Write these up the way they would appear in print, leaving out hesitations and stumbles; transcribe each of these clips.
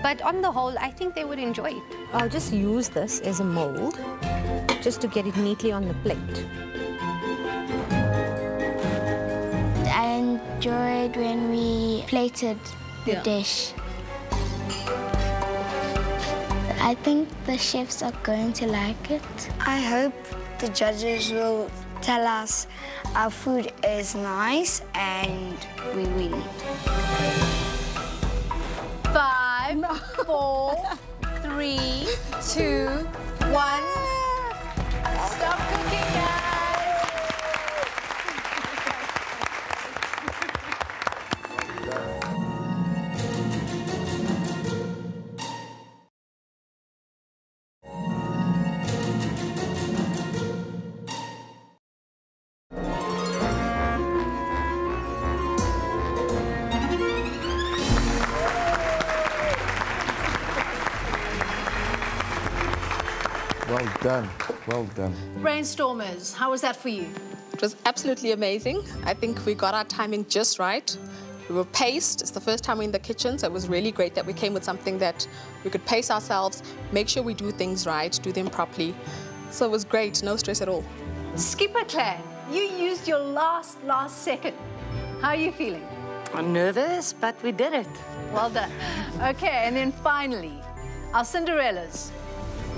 But on the whole, I think they would enjoy it. I'll just use this as a mold, just to get it neatly on the plate. I enjoyed when we plated the dish. I think the chefs are going to like it. I hope the judges will tell us our food is nice and we win. 5, 4, 3, 2, 1. Stop cooking, guys. Well done, well done. Brainstormers, how was that for you? It was absolutely amazing. I think we got our timing just right. We were paced. It's the first time we're in the kitchen, so it was really great that we came with something that we could pace ourselves, make sure we do things right, do them properly. So it was great, no stress at all. Skipper Clan, you used your last second. How are you feeling? I'm nervous, but we did it. Well done. Okay, and then finally, our Cinderellas.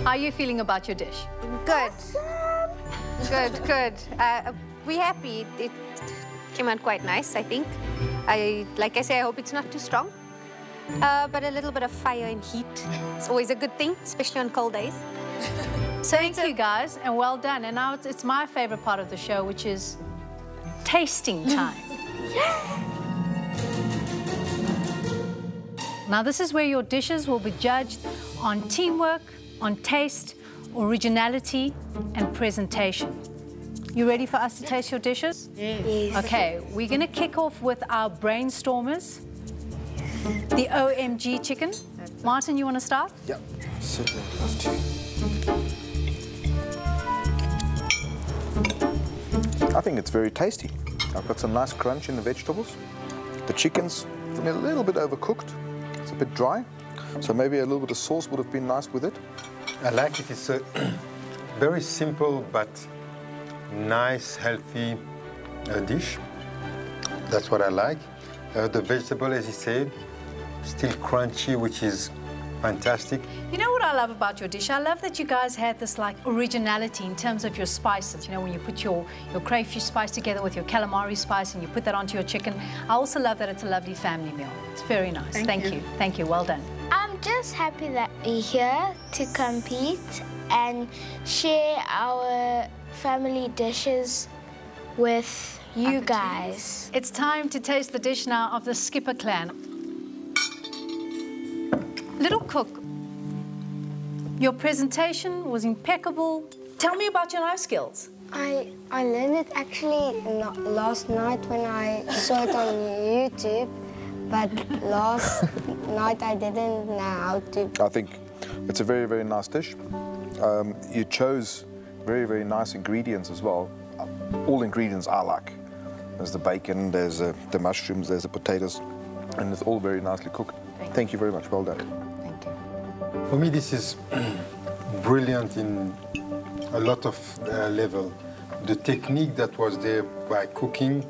How are you feeling about your dish? Good. Good. We're happy. It came out quite nice, I think. Like I say, I hope it's not too strong. But a little bit of fire and heat is always a good thing, especially on cold days. So thank you, guys, and well done. And now it's my favorite part of the show, which is tasting time. Now, this is where your dishes will be judged on teamwork, on taste, originality, and presentation. You ready for us to taste your dishes? Yes. Okay, we're going to kick off with our Brainstormers, the OMG chicken. Martin, you want to start? Yep, certainly love to. I think it's very tasty. I've got some nice crunch in the vegetables. The chicken's a little bit overcooked. It's a bit dry. So maybe a little bit of sauce would have been nice with it. I like it. It's a very simple but nice, healthy dish. That's what I like. The vegetable, as you said, still crunchy, which is fantastic. You know what I love about your dish? I love that you guys had this like originality in terms of your spices. You know, when you put your crayfish spice together with your calamari spice and you put that onto your chicken. I also love that it's a lovely family meal. It's very nice. Thank you. Thank you. Well done. I'm just happy that we're here to compete and share our family dishes with you guys. It's time to taste the dish now of the Skipper Clan. Little cook, your presentation was impeccable. Tell me about your knife skills. I learned it actually last night when I saw it on YouTube, but last night I didn't know how to. I think it's a very, very nice dish. You chose very, very nice ingredients as well. All ingredients I like. There's the bacon, there's the mushrooms, there's the potatoes, and it's all very nicely cooked. Thank you very much. Well done. Thank you. For me, this is brilliant in a lot of level. The technique that was there by cooking,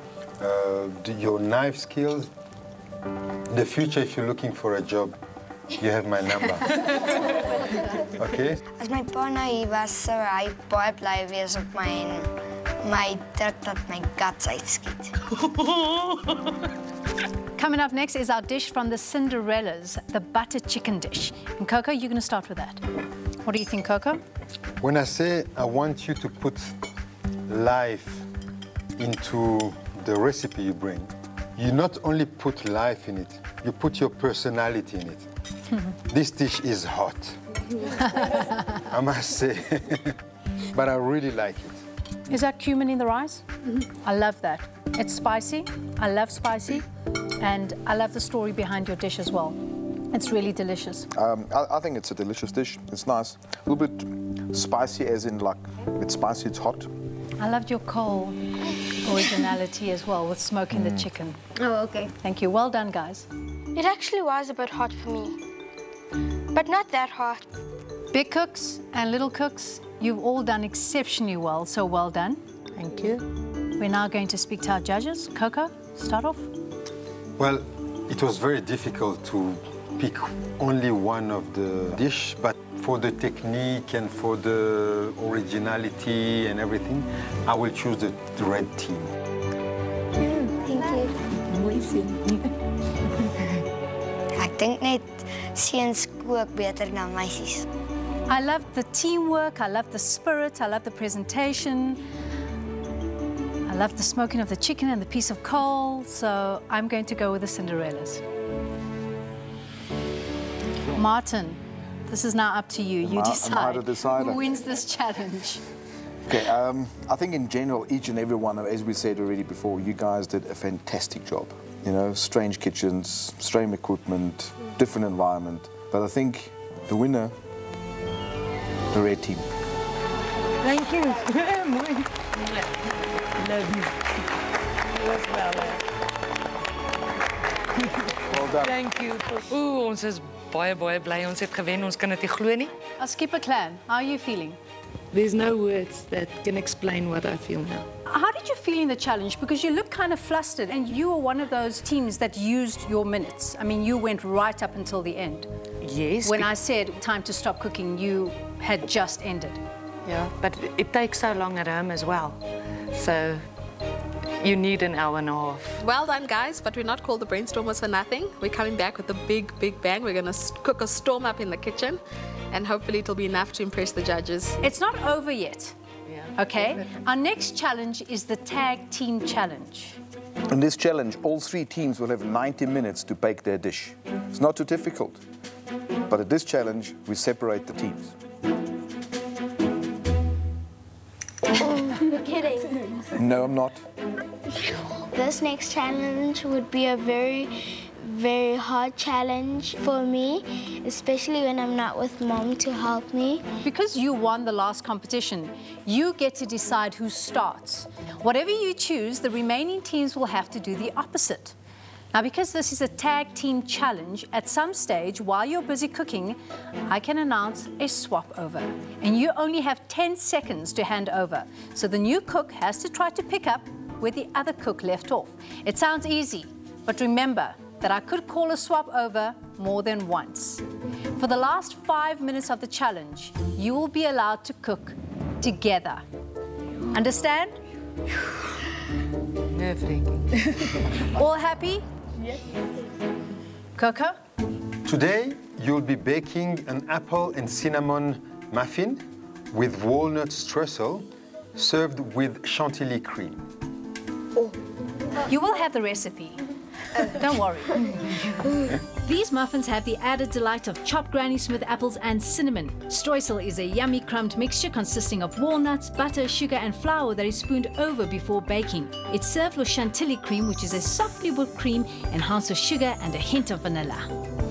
your knife skills. The future, if you're looking for a job, you have my number. Okay? As my pa nou hier was, sou hy baie bly wees op my druk dat my guts uitskiet. Coming up next is our dish from the Cinderellas, the butter chicken dish. And Coco, you're going to start with that. What do you think, Coco? When I say I want you to put life into the recipe you bring, you not only put life in it, you put your personality in it. This dish is hot, I must say, but I really like it. Is that cumin in the rice? I love that. It's spicy. I love spicy. And I love the story behind your dish as well. It's really delicious. I think it's a delicious dish. It's nice. A little bit spicy, as in like, it's spicy, it's hot. I loved your coal originality as well with smoking the chicken. Oh, okay. Thank you. Well done, guys. It actually was a bit hot for me. but not that hot. Big cooks and little cooks, you've all done exceptionally well, so well done. Thank you. We're now going to speak to our judges. Coco, start off. Well, it was very difficult to pick only one of the dish, but for the technique and for the originality and everything, I will choose the red team. Thank you. Ek dink net seuns kook beter dan meisies. I love the teamwork, I love the spirit, I love the presentation. I love the smoking of the chicken and the piece of coal, so I'm going to go with the Cinderellas. Martin, this is now up to you. You decide who wins this challenge. Okay, I think in general, each and every one, as we said already before, you guys did a fantastic job. You know, strange kitchens, strange equipment, different environment. But I think the winner, the red team. Thank you. Love you. Well done. Thank you. Ooh, ons is baie bly. Ons het gewen. Ons kan dit nie glo nie. Our skipper clan, how are you feeling? There's no words that can explain what I feel now. How did you feel in the challenge? Because you look kind of flustered, and you were one of those teams that used your minutes. I mean, you went right up until the end. Yes. When I said time to stop cooking, you had just ended. Yeah, but it takes so long at home as well. So you need an hour and a half. Well done, guys, but we're not called the Brainstormers for nothing. We're coming back with a big bang. We're going to cook a storm up in the kitchen, and hopefully it'll be enough to impress the judges. It's not over yet. Yeah. Okay? Our next challenge is the tag team challenge. In this challenge, all three teams will have 90 minutes to bake their dish. It's not too difficult. But at this challenge, we separate the teams. You're kidding. No, I'm not. This next challenge would be a very hard challenge for me, especially when I'm not with Mom to help me. Because you won the last competition, you get to decide who starts. Whatever you choose, the remaining teams will have to do the opposite. Now, because this is a tag team challenge, at some stage, while you're busy cooking, I can announce a swap over. And you only have 10 seconds to hand over. So the new cook has to try to pick up where the other cook left off. It sounds easy, but remember that I could call a swap over more than once. For the last 5 minutes of the challenge, you will be allowed to cook together. Understand? Nerve-wracking. All happy? Yes. Coco? Today, you'll be baking an apple and cinnamon muffin with walnut streusel served with chantilly cream. You will have the recipe. Don't worry. These muffins have the added delight of chopped Granny Smith apples and cinnamon. Streusel is a yummy crumbed mixture consisting of walnuts, butter, sugar and flour that is spooned over before baking. It's served with chantilly cream, which is a softly whipped cream enhanced with sugar and a hint of vanilla.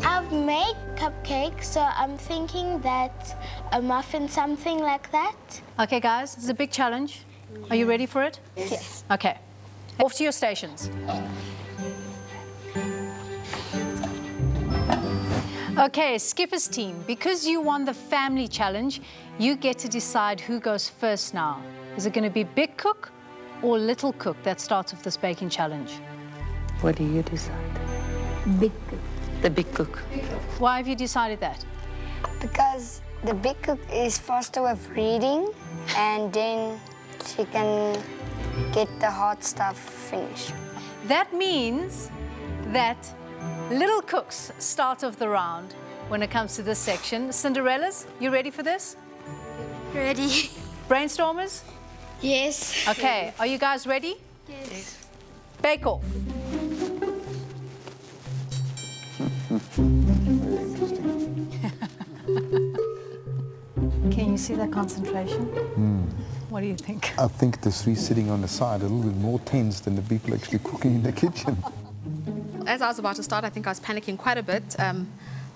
I've made cupcakes, so I'm thinking that a muffin, something like that. Okay, guys, this is a big challenge. Are you ready for it? Yes. Okay. Off to your stations. Okay, Skipper's team, because you won the family challenge, you get to decide who goes first now. Is it going to be Big Cook or Little Cook that starts with this baking challenge? What do you decide? Big cook. The big cook. Why have you decided that? Because the big cook is faster with reading, and then she can get the hard stuff finished. That means that Little Cooks start off the round when it comes to this section. Cinderellas, you ready for this? Ready? Brainstormers? Yes. Okay, are you guys ready? Yes. Bake Off. Can you see that concentration? What do you think? I think the three sitting on the side are a little bit more tense than the people actually cooking in the kitchen. As I was about to start, I think I was panicking quite a bit. The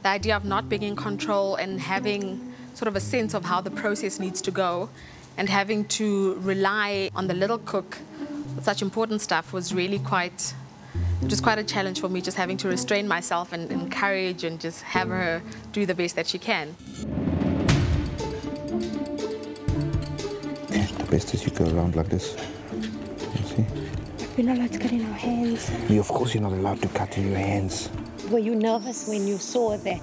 idea of not being in control and having sort of a sense of how the process needs to go and having to rely on the little cook with such important stuff was really quite which is quite a challenge for me, just having to restrain myself and encourage and just have her do the best that she can. The best is you go around like this. You see? We're not allowed to cut in our hands. Of course you're not allowed to cut in your hands. Were you nervous when you saw that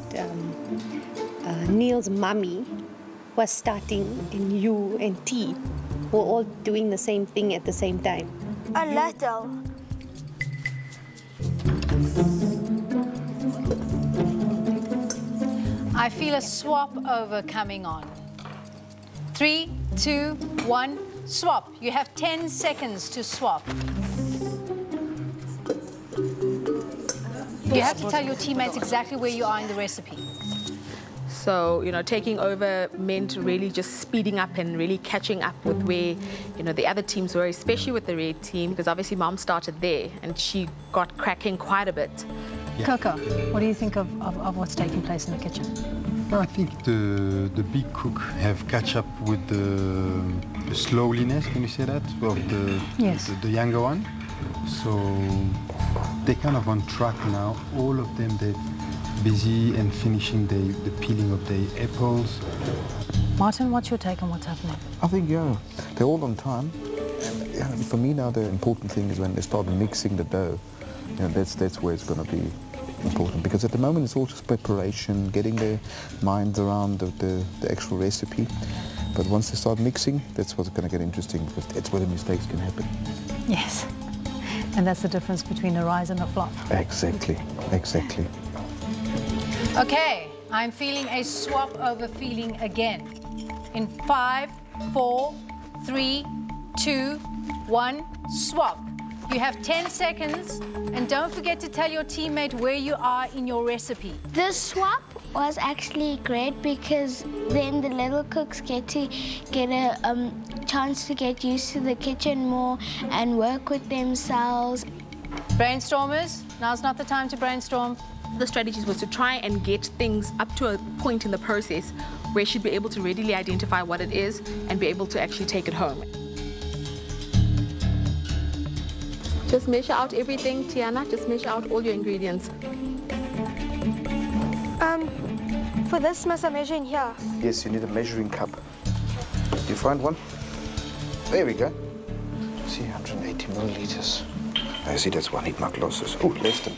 Neil's mummy was starting and you and T were all doing the same thing at the same time? A little. I feel a swap over coming on. 3, 2, 1, swap. You have 10 seconds to swap. You have to tell your teammates exactly where you are in the recipe. So, you know, taking over meant really just speeding up and really catching up with where, you know, the other teams were, especially with the red team, because obviously Mom started there and she got cracking quite a bit. Yeah. Coco, what do you think of what's taking place in the kitchen? No, I think the big cook have catch up with the slowliness, can you say that, of the younger one. So they're kind of on track now. All of them, they're busy and finishing the peeling of the apples. Martin, what's your take on what's happening? I think, yeah, they're all on time. And for me now, the important thing is when they start mixing the dough. You know, that's where it's going to be important, because at the moment it's all just preparation, getting their minds around the actual recipe. But once they start mixing, that's what's going to get interesting, because that's where the mistakes can happen. Yes, and that's the difference between a rise and a flop. Exactly, exactly. Okay, I'm feeling a swap over feeling again. In 5, 4, 3, 2, 1, swap. You have 10 seconds, and don't forget to tell your teammate where you are in your recipe. The swap was actually great because then the little cooks get a chance to get used to the kitchen more and work with themselves. Brainstormers, now's not the time to brainstorm. The strategies was to try and get things up to a point in the process where she'd be able to readily identify what it is and be able to actually take it home. Just measure out everything, Tiana. Just measure out all your ingredients. For this, must I measure in here? Yes, you need a measuring cup. Do you find one? There we go. See, 180 milliliters. I see that's one heat mark losses. Oh, less than.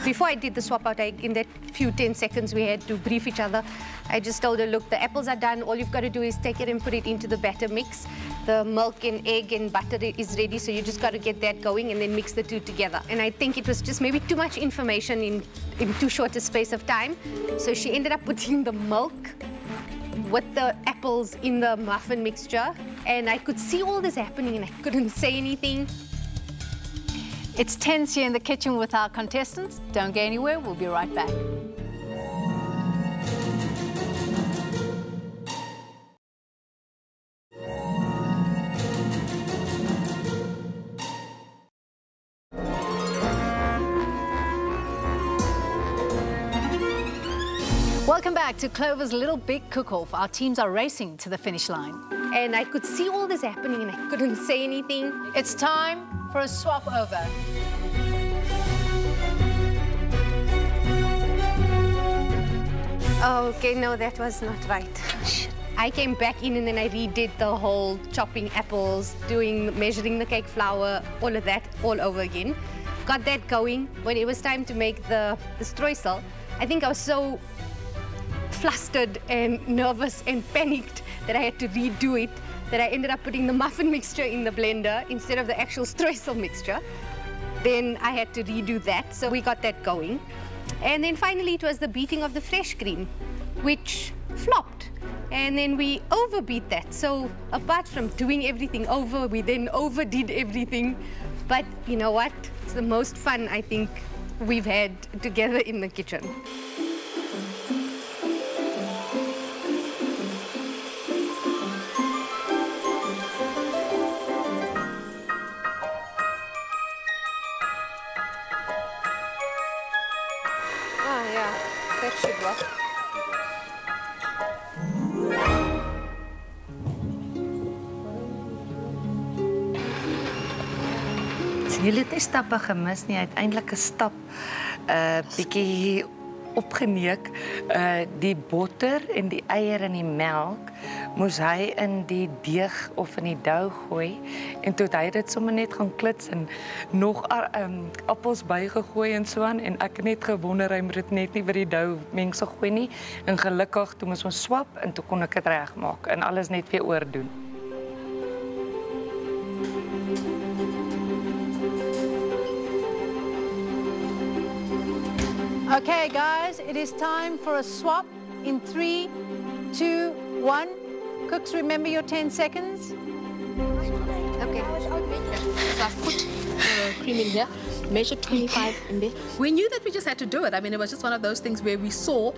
Before I did the swap out, in that few 10 seconds we had to brief each other, I just told her, look, the apples are done. All you've got to do is take it and put it into the batter mix. The milk and egg and butter is ready, so you just got to get that going and then mix the two together. And I think it was just maybe too much information in too short a space of time. So she ended up putting the milk with the apples in the muffin mixture. And I could see all this happening and I couldn't say anything. It's tense here in the kitchen with our contestants. Don't go anywhere, we'll be right back. Welcome back to Clover's Little Big Cook-Off. Our teams are racing to the finish line. And I could see all this happening and I couldn't say anything. It's time for a swap over. Okay, no, that was not right. I came back in and then I redid the whole chopping apples, measuring the cake flour, all of that all over again. Got that going. When it was time to make the streusel, I think I was so flustered and nervous and panicked that I had to redo it, that I ended up putting the muffin mixture in the blender instead of the actual streusel mixture. Then I had to redo that, so we got that going. And then finally it was the beating of the fresh cream, which flopped. And then we overbeat that. So apart from doing everything over, we then overdid everything. But you know what? It's the most fun I think we've had together in the kitchen. That should work. Jullie het nie stappe gemis nie, uiteindelik 'n stap bietjie opgeneek. Die botter en die eier en die melk moes hy in die deeg of in die dou gooi en toe het hy dit sommer net gaan klits en nog appels bygegooi en so aan en ek het net gewonder hy moet dit net nie by die dou mengsel gooi nie en gelukkig toe moes ons swap en toe kon ek dit regmaak en alles net weer oordoen. Okay, guys, it is time for a swap in 3, 2, 1. Cooks, remember your 10 seconds. Okay. So I've put cream in here, measured 25 in there. We knew that we just had to do it. I mean, it was just one of those things where we saw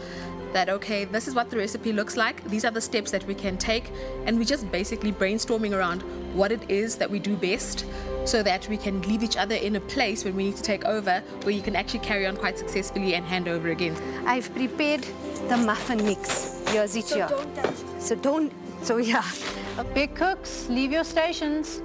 that, okay, this is what the recipe looks like. These are the steps that we can take. And we're just basically brainstorming around what it is that we do best so that we can leave each other in a place when we need to take over where you can actually carry on quite successfully and hand over again. I've prepared the muffin mix. Here's it here. So don't, so yeah. Big cooks, leave your stations.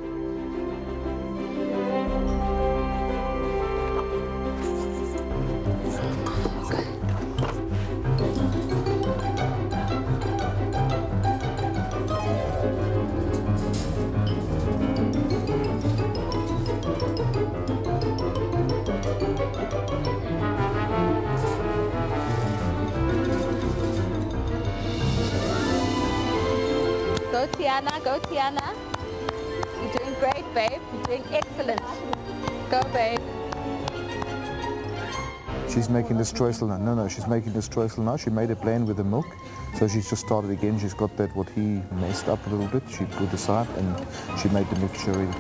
Go Tiana. You're doing great, babe. You're doing excellent. Go, babe. She's making the streusel now. No, she's making the streusel now. She made a plan with the milk. So she's just started again. She's got that what he messed up a little bit. She put aside and she made the mixture ready.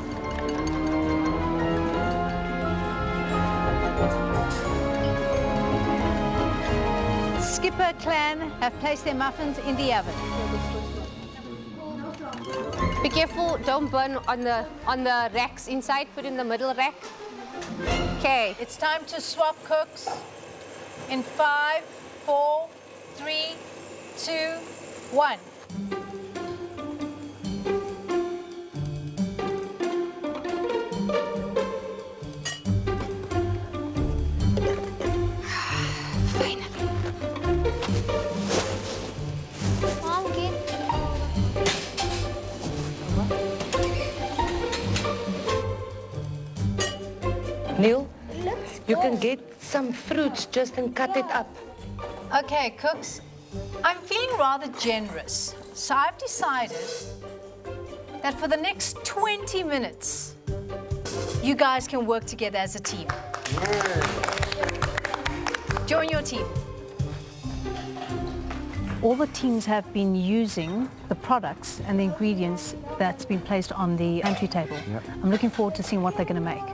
Skipper clan have placed their muffins in the oven. Be careful, don't burn on the racks inside, put in the middle rack. Okay. It's time to swap, cooks. In 5, 4, 3, 2, 1. Neil, you can get some fruits just and cut it up. Okay, cooks, I'm feeling rather generous. So I've decided that for the next 20 minutes, you guys can work together as a team. Join your team. All the teams have been using the products and the ingredients that's been placed on the pantry table. Yep. I'm looking forward to seeing what they're going to make.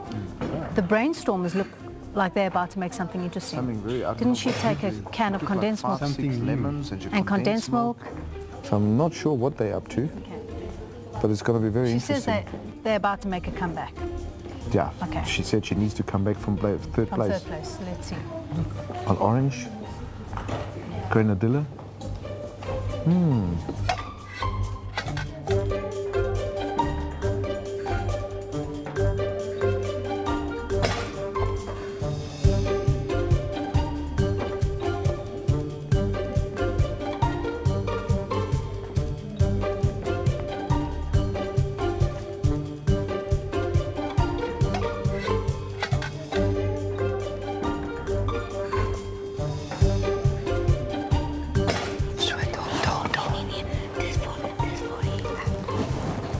The Brainstormers look like they're about to make something interesting. Something really Didn't she take a can of condensed milk? Lemons And condensed milk? So I'm not sure what they're up to, Okay. but it's going to be very She interesting. says they're about to make a comeback. Yeah, Okay. she said she needs to come back from third From place. third place. Let's see. On orange, grenadilla.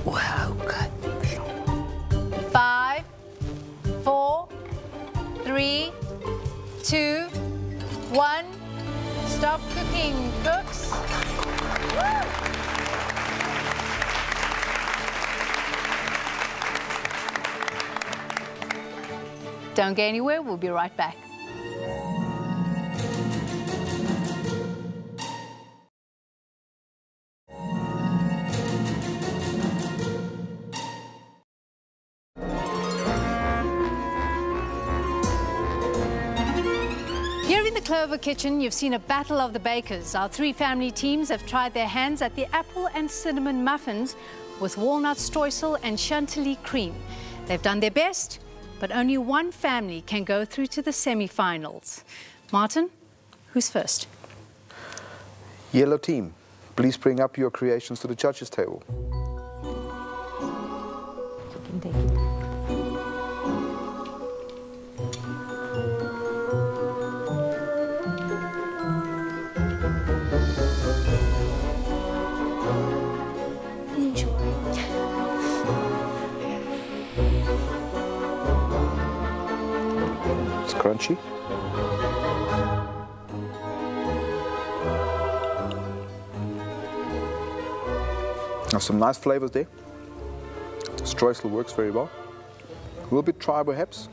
Wow, good. 5, 4, 3, 2, 1. Stop cooking, cooks. Don't go anywhere, we'll be right back. Here in the Clover kitchen, you've seen a battle of the bakers. Our three family teams have tried their hands at the apple and cinnamon muffins with walnut streusel and chantilly cream. They've done their best, but only one family can go through to the semi-finals. Martin, who's first? Yellow team, please bring up your creations to the judges' table. It's crunchy. There's some nice flavors there. Streusel works very well. A little bit dry perhaps.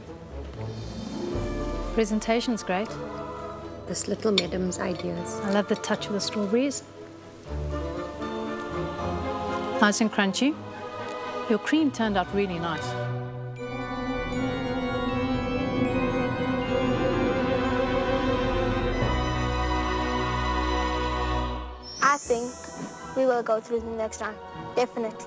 Presentation's great. This little madam's ideas. I love the touch of the strawberries. Nice and crunchy. Your cream turned out really nice. I think we will go through the next round, definitely.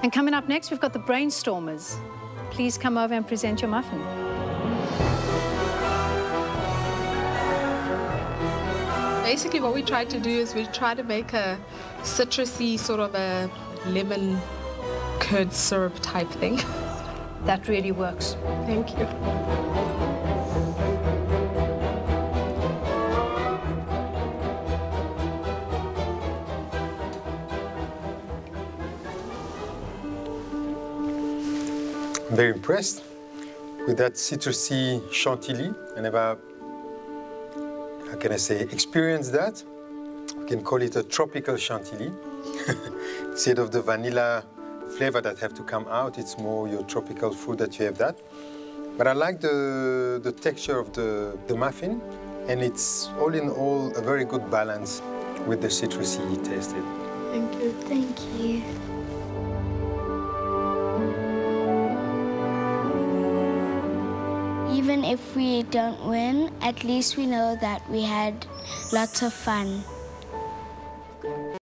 And coming up next, we've got the Brainstormers. Please come over and present your muffin. Basically, what we tried to do is we tried to make a citrusy sort of a lemon curd syrup type thing. That really works. Thank you. I'm very impressed with that citrusy chantilly. I never, how can I say, experienced that. You can call it a tropical chantilly. Instead of the vanilla flavor that have to come out, it's more your tropical fruit that you have that. But I like the texture of the muffin, and it's all in all a very good balance with the citrusy taste. Thank you. Thank you. Even if we don't win, at least we know that we had lots of fun.